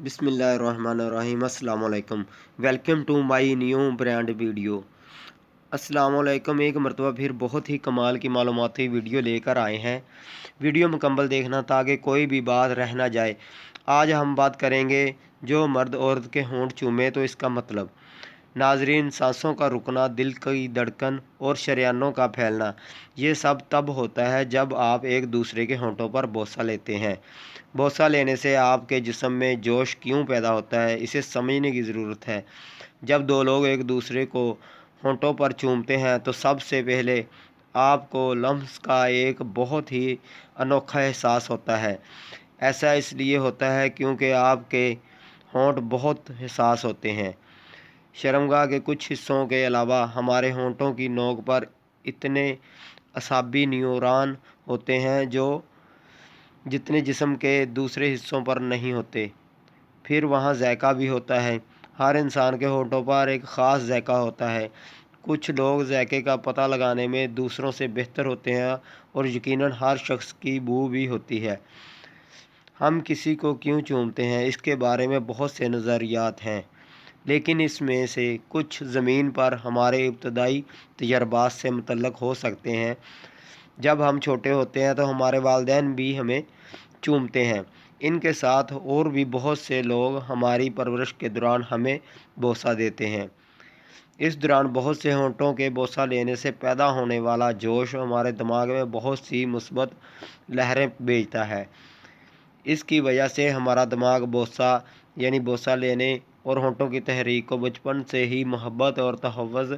बिस्मिल्लाहिर्रहमानिर्रहीम। अस्सलाम वालेकुम। Welcome to my new brand video. अस्सलाम वालेकुम। एक मरतबा फिर बहुत ही कमाल की मालूमाती वीडियो लेकर आए हैं। वीडियो मुकम्मल देखना ताकि कोई भी बात रह ना जाए। आज हम बात करेंगे जो मर्द औरत के होंठ चूमे तो इसका मतलब। नाजरीन, सांसों का रुकना, दिल की धड़कन और शरेयानों का फैलना, ये सब तब होता है जब आप एक दूसरे के होंठों पर बोसा लेते हैं। बोसा लेने से आपके जिस्म में जोश क्यों पैदा होता है, इसे समझने की ज़रूरत है। जब दो लोग एक दूसरे को होंठों पर चूमते हैं तो सबसे पहले आपको लम्स का एक बहुत ही अनोखा एहसास होता है। ऐसा इसलिए होता है क्योंकि आपके होंठ बहुत हसास होते हैं। शर्मगाह के कुछ हिस्सों के अलावा हमारे होंठों की नोक पर इतने असाबी न्यूरॉन होते हैं जो जितने जिस्म के दूसरे हिस्सों पर नहीं होते। फिर वहाँ जायका भी होता है। हर इंसान के होंठों पर एक ख़ास जायका होता है। कुछ लोग जायके का पता लगाने में दूसरों से बेहतर होते हैं और यकीनन हर शख्स की बू भी होती है। हम किसी को क्यों चूमते हैं, इसके बारे में बहुत से नज़रियात हैं, लेकिन इसमें से कुछ ज़मीन पर हमारे इब्तदाई तजर्बात से मुतल्लक हो सकते हैं। जब हम छोटे होते हैं तो हमारे वालिदैन भी हमें चूमते हैं। इनके साथ और भी बहुत से लोग हमारी परवरिश के दौरान हमें बोसा देते हैं। इस दौरान बहुत से होंठों के बोसा लेने से पैदा होने वाला जोश हमारे दिमाग में बहुत सी मुस्बत लहरें भेजता है। इसकी वजह से हमारा दिमाग बोसा लेने और होंठों की तहरीक को बचपन से ही मोहब्बत और तहफ़्फ़ुज़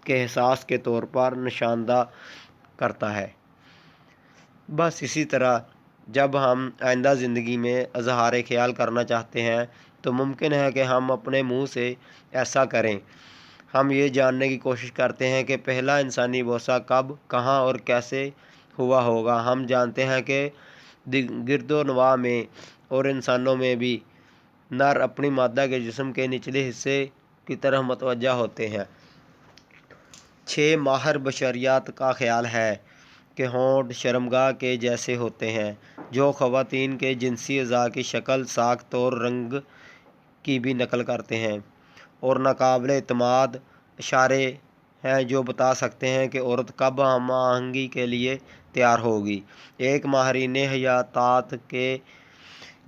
के एहसास के तौर पर निशानदा करता है। बस इसी तरह जब हम आइंदा ज़िंदगी में इज़हार ख़याल करना चाहते हैं तो मुमकिन है कि हम अपने मुंह से ऐसा करें। हम ये जानने की कोशिश करते हैं कि पहला इंसानी बोसा कब, कहाँ और कैसे हुआ होगा। हम जानते हैं कि गिरदोनवा में और इंसानों में भी नर अपनी मादा के जिस्म के निचले हिस्से की तरफ मतवज्जा होते हैं। 6 माहिर बशरियात का ख्याल है कि होंठ शर्मगाह के जैसे होते हैं, जो ख़वातीन के जिनसी अज़ा की शक्ल, साख्त और रंग की भी नकल करते हैं, और नाकाबिले एतमाद इशारे हैं जो बता सकते हैं कि औरत कब हम आहंगी के लिए तैयार होगी। एक माहिरीन हयातात के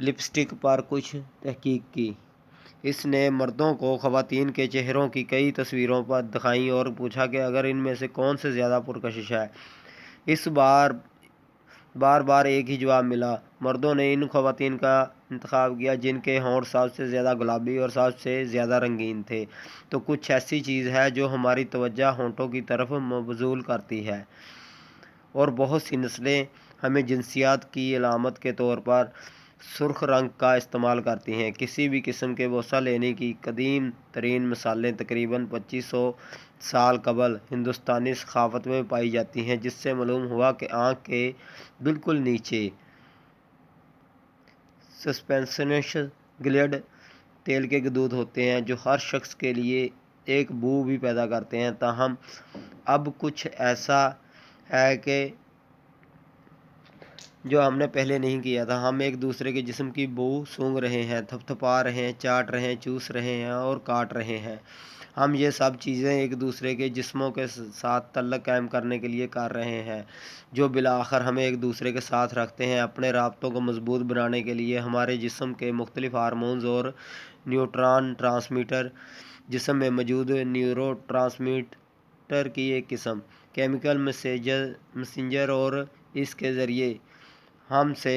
लिपस्टिक पर कुछ तहकीक की। इसने मर्दों को ख़वातीन के चेहरों की कई तस्वीरों पर दिखाई और पूछा कि अगर इनमें से कौन से ज़्यादा पुरकशिश है। इस बार बार एक ही जवाब मिला। मर्दों ने इन ख़वातीन का इंतखाब किया जिनके होंठ सबसे ज़्यादा गुलाबी और सबसे ज़्यादा रंगीन थे। तो कुछ ऐसी चीज़ है जो हमारी तवज्जो होंठों की तरफ मबज़ूल करती है, और बहुत सी नस्लें हमें जिनसियात की अलामत के तौर पर सुर्ख रंग का इस्तेमाल करती हैं। किसी भी किस्म के बोसा लेने की कदीम तरीन मिसालें तकरीबन 2500 साल कबल हिंदुस्तानी सकाफ़त में पाई जाती हैं, जिससे मालूम हुआ कि आँख के बिल्कुल नीचे सस्पेंशनस ग्लैंड तेल के गदूद होते हैं जो हर शख्स के लिए एक बू भी पैदा करते हैं। ताहम अब कुछ ऐसा है कि जो हमने पहले नहीं किया था। हम एक दूसरे के जिस्म की बू सूंघ रहे हैं, थपथपा रहे हैं, चाट रहे हैं, चूस रहे हैं और काट रहे हैं। हम ये सब चीज़ें एक दूसरे के जिस्मों के साथ तल्लक कायम करने के लिए कर रहे हैं, जो बिलाआखिर हमें एक दूसरे के साथ रखते हैं। अपने राब्तों को मजबूत बनाने के लिए हमारे जिस्म के मुख्तलिफ हार्मोन्स और न्यूट्रॉन ट्रांसमीटर, जिस्म में मौजूद न्यूरो ट्रांसमीटर की एक किस्म, केमिकल मैसेंजर, और इसके ज़रिए हमसे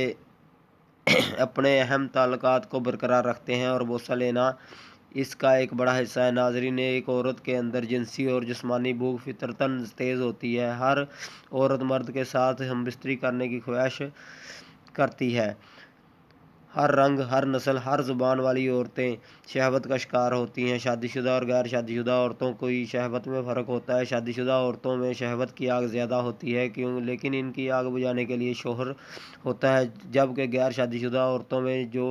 अपने अहम ताल्लुकात को बरकरार रखते हैं, और बोसा लेना इसका एक बड़ा हिस्सा है। नाज़रीन, एक औरत के अंदर जिनसी और जिस्मानी भूख फितरतन तेज़ होती है। हर औरत मर्द के साथ हमबिस्तरी करने की ख्वाहिश करती है। हर रंग, हर नस्ल, हर ज़ुबान वाली औरतें शहवत का शिकार होती हैं। शादीशुदा और गैर शादीशुदा औरतों को शहवत में फ़र्क होता है। शादीशुदा औरतों में शहवत की आग ज़्यादा होती है लेकिन इनकी आग बुझाने के लिए शौहर होता है, जबकि गैर शादीशुदा औरतों में जो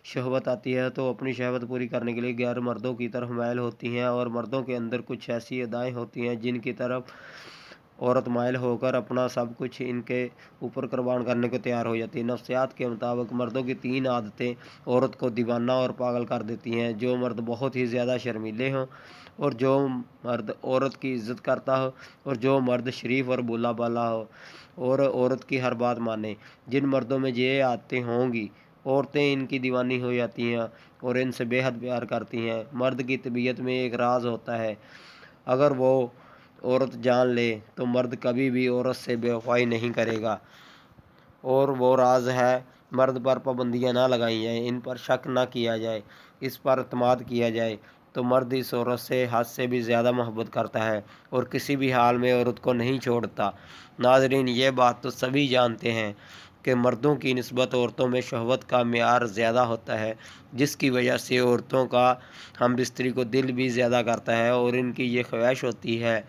शहवत आती है तो अपनी शहवत पूरी करने के लिए गैर मर्दों की तरफ माइल होती हैं, और मर्दों के अंदर कुछ ऐसी अदाएँ होती हैं जिनकी तरफ औरत माइल होकर अपना सब कुछ इनके ऊपर कुर्बान करने को तैयार हो जाती है। नफ्सियात के मुताबिक मर्दों की 3 आदतें औरत को दीवाना और पागल कर देती हैं। जो मर्द बहुत ही ज़्यादा शर्मीले हों, और जो मर्द औरत की इज़्ज़त करता हो, और जो मर्द शरीफ और भोला भाला हो और औरत की हर बात माने। जिन मर्दों में ये आदतें होंगी, औरतें इनकी दीवानी हो जाती हैं और इनसे बेहद प्यार करती हैं। मर्द की तबीयत में एक राज होता है, अगर वो औरत जान ले तो मर्द कभी भी औरत से बेवफाई नहीं करेगा। और वो राज है, मर्द पर पाबंदियाँ ना लगाई जाएँ, इन पर शक ना किया जाए, इस पर अतमाद किया जाए, तो मर्द इस औरत से हद से भी ज़्यादा मोहब्बत करता है और किसी भी हाल में औरत को नहीं छोड़ता। नाज़रीन, ये बात तो सभी जानते हैं कि मर्दों की निस्बत औरतों में शहवत का मेयार ज़्यादा होता है, जिसकी वजह से औरतों का हम बिस्तरी को दिल भी ज़्यादा करता है, और इनकी ये ख्वाहिश होती है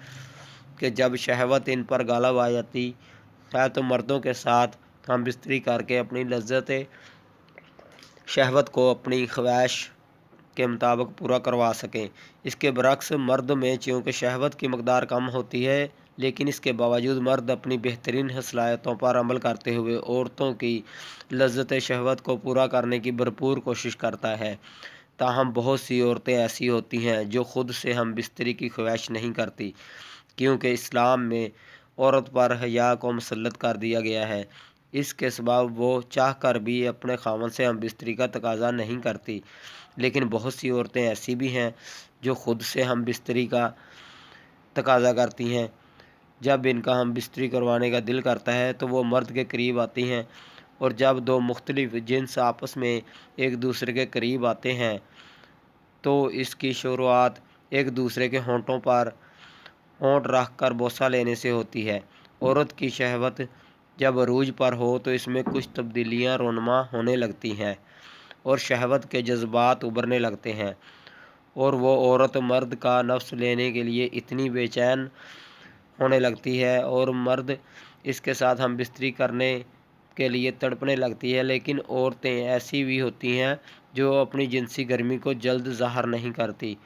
कि जब शहवत इन पर गालिब आ जाती है तो मर्दों के साथ हम बिस्तरी करके अपनी लज्जत शहवत को अपनी ख्वाहिश के मुताबिक पूरा करवा सकें। इसके बरक्स मर्द में चूँकि शहवत की मकदार कम होती है, लेकिन इसके बावजूद मर्द अपनी बेहतरीन सलाहियतों पर अमल करते हुए औरतों की लज्जत शहवत को पूरा करने की भरपूर कोशिश करता है। ताहम बहुत सी औरतें ऐसी होती हैं जो ख़ुद से हम बिस्तरी की ख्वाहिश नहीं करती, क्योंकि इस्लाम में औरत पर हया को मुसल्लत कर दिया गया है। इसके सबब वो चाह कर भी अपने खामन से हम बिस्तरी का तकाजा नहीं करती। लेकिन बहुत सी औरतें ऐसी भी हैं जो ख़ुद से हम बिस्तरी का तकाजा करती हैं। जब इनका हम बिस्तरी करवाने का दिल करता है तो वो मर्द के करीब आती हैं, और जब दो मुख्तलिफ जिन्स आपस में एक दूसरे के करीब आते हैं तो इसकी शुरुआत एक दूसरे के होंठों पर होंठ रख कर बोसा लेने से होती है। औरत की शहवत जब अरूज पर हो तो इसमें कुछ तब्दीलियाँ रोनमा होने लगती हैं और शहवत के जज्बात उभरने लगते हैं, और वो औरत मर्द का नफ्स लेने के लिए इतनी बेचैन होने लगती है और मर्द इसके साथ हम बिस्तरी करने के लिए तड़पने लगती है। लेकिन औरतें ऐसी भी होती हैं जो अपनी जिनसी गर्मी को जल्द ज़ाहिर नहीं करती,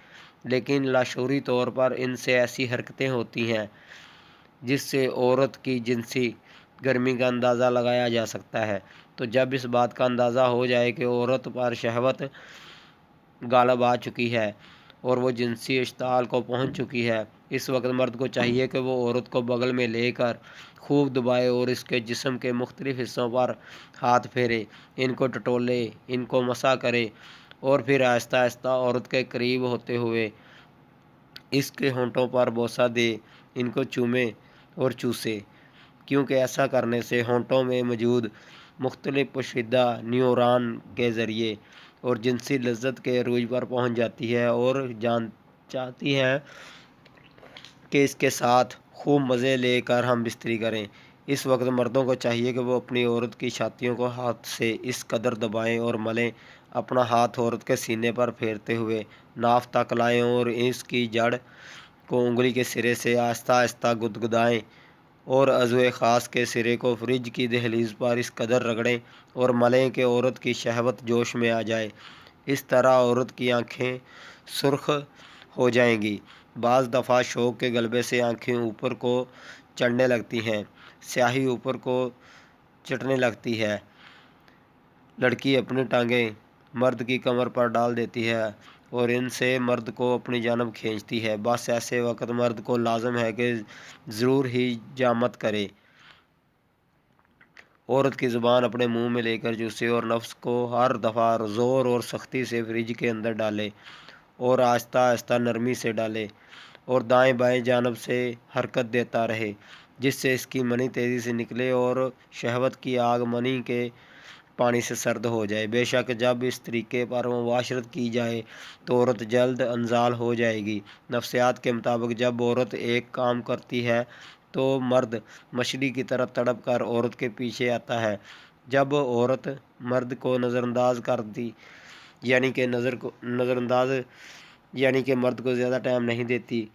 लेकिन लाशूरी तौर पर इनसे ऐसी हरकतें होती हैं जिससे औरत की जिनसी गर्मी का अंदाज़ा लगाया जा सकता है। तो जब इस बात का अंदाज़ा हो जाए कि औरत पर शहवत गालिब आ चुकी है और वो जिनसी इश्ताल को पहुंच चुकी है, इस वक्त मर्द को चाहिए कि वो औरत को बगल में लेकर खूब दबाए और इसके जिस्म के मुख्तलिफ हिस्सों पर हाथ फेरे, इनको टटोले, इनको मसा करे, और फिर आहिस्ता आहिस्ता औरत के करीब होते हुए इसके होंठों पर बोसा दे, इनको चूमे और चूसे, क्योंकि ऐसा करने से होंठों में मौजूद मुख्तलिफ पोशीदा न्यूरॉन के ज़रिए और जिनसी लज्जत के अरूज पर पहुंच जाती है और जान चाहती है कि इसके साथ खूब मज़े लेकर हम बिस्तरी करें। इस वक्त मर्दों को चाहिए कि वो अपनी औरत की छातियों को हाथ से इस कदर दबाएं और मलें, अपना हाथ औरत के सीने पर फेरते हुए नाफ तक लाएं और इसकी जड़ को उंगली के सिरे से आहिस्ता आहिस्ता गुदगुदाएं और अज़ुए ख़ास के सिरे को फ्रिज की दहलीज पर इस कदर रगड़ें और मलें कि औरत की शहवत जोश में आ जाए। इस तरह औरत की आंखें सुर्ख हो जाएंगी। बाज़ दफ़ा शौक़ के गलबे से आंखें ऊपर को चढ़ने लगती हैं, स्याही ऊपर को चटने लगती है। लड़की अपनी टांगें मर्द की कमर पर डाल देती है और इनसे मर्द को अपनी जानब खींचती है। बस ऐसे वक्त मर्द को लाजम है कि ज़रूर ही जामत करे, औरत की ज़ुबान अपने मुंह में लेकर चूसे और नफ्स को हर दफ़ा ज़ोर और सख्ती से फ्रिज के अंदर डाले और आहिस्ता आहिस्ता नरमी से डाले और दाएं बाएं जानब से हरकत देता रहे, जिससे इसकी मनी तेज़ी से निकले और शहवत की आग मनी के पानी से सर्द हो जाए। बेशक जब इस तरीके पर मुबाशरत की जाए तो औरत जल्द अंजाल हो जाएगी। नफ्सियात के मुताबिक जब औरत एक काम करती है तो मर्द मछली की तरह तड़प कर औरत के पीछे आता है। जब औरत मर्द को नज़रअंदाज कर दी यानी कि मर्द को ज़्यादा टाइम नहीं देती,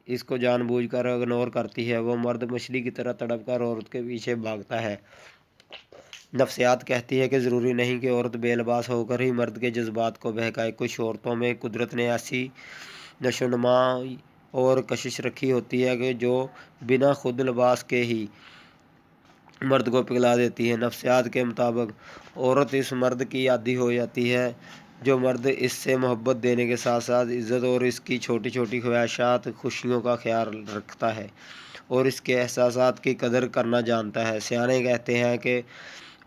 इसको जानबूझकर इग्नोर करती है, वो मर्द मछली की तरह तड़प कर औरत के पीछे भागता है। नफ्सियात कहती है कि ज़रूरी नहीं कि औरत बेलबास होकर ही मर्द के जज्बात को बहकाए। कुछ औरतों में कुदरत ने ऐसी नशोनुमा اور کشش رکھی ہوتی ہے کہ جو بنا خود لباس کے ہی مرد کو پگھلا دیتی ہے۔ نفسیات کے مطابق عورت اس مرد کی عادی ہو جاتی ہے جو مرد اس سے محبت دینے کے ساتھ ساتھ عزت اور اس کی چھوٹی چھوٹی خواہشات خوشیوں کا خیال رکھتا ہے اور اس کے احساسات کی قدر کرنا جانتا ہے۔ سیانے کہتے ہیں کہ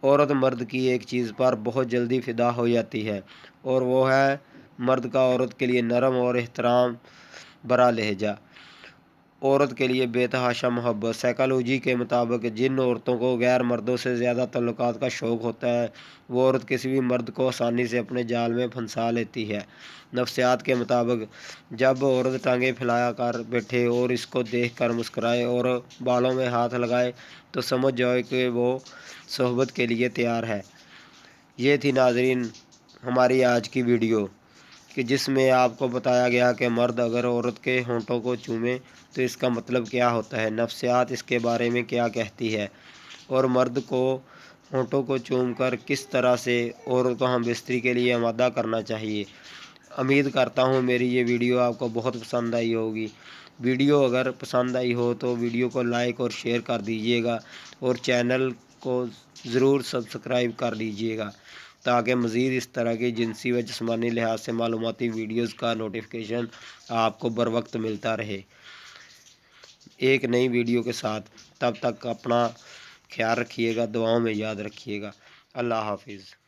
عورت مرد کی ایک چیز پر بہت جلدی فدا ہو جاتی ہے اور وہ ہے مرد کا عورت کے لیے نرم اور احترام برا لہجہ، عورت کے لیے بے تحاشا محبت۔ سائیکالوجی کے مطابق جن عورتوں کو غیر مردوں سے زیادہ تعلقات کا شوق ہوتا ہے وہ عورت کسی بھی مرد کو آسانی سے اپنے جال میں پھنسا لیتی ہے۔ نفسیات کے مطابق جب عورت ٹانگیں پھیلا کر بیٹھے اور اس کو دیکھ کر مسکرائے اور بالوں میں ہاتھ لگائے تو سمجھ جاؤ کہ وہ صحبت کے لیے تیار ہے۔ یہ تھی ناظرین ہماری آج کی ویڈیو کہ جس میں آپ کو بتایا گیا کہ مرد اگر عورت کے ہونٹوں کو چومے تو اس کا مطلب کیا ہوتا ہے، نفسیات اس کے بارے میں کیا کہتی ہے اور مرد کو ہونٹوں کو چوم کر کس طرح سے عورت کو ہم بستری کے لیے آمادہ کرنا چاہیے۔ امید کرتا ہوں میری یہ ویڈیو آپ کو بہت پسند آئی ہوگی۔ ویڈیو اگر پسند آئی ہو تو ویڈیو کو لائک اور شیئر کر دیجیے گا اور چینل کو ضرور سبسکرائب کر لیجیے گا تاکہ مزید اس طرح کی جنسی و جسمانی لحاظ سے معلوماتی ویڈیوز کا نوٹیفیکیشن آپ کو بر وقت ملتا رہے ایک نئی ویڈیو کے ساتھ۔ تب تک اپنا خیال رکھیے گا، دعاؤں میں یاد رکھیے گا۔ اللہ حافظ۔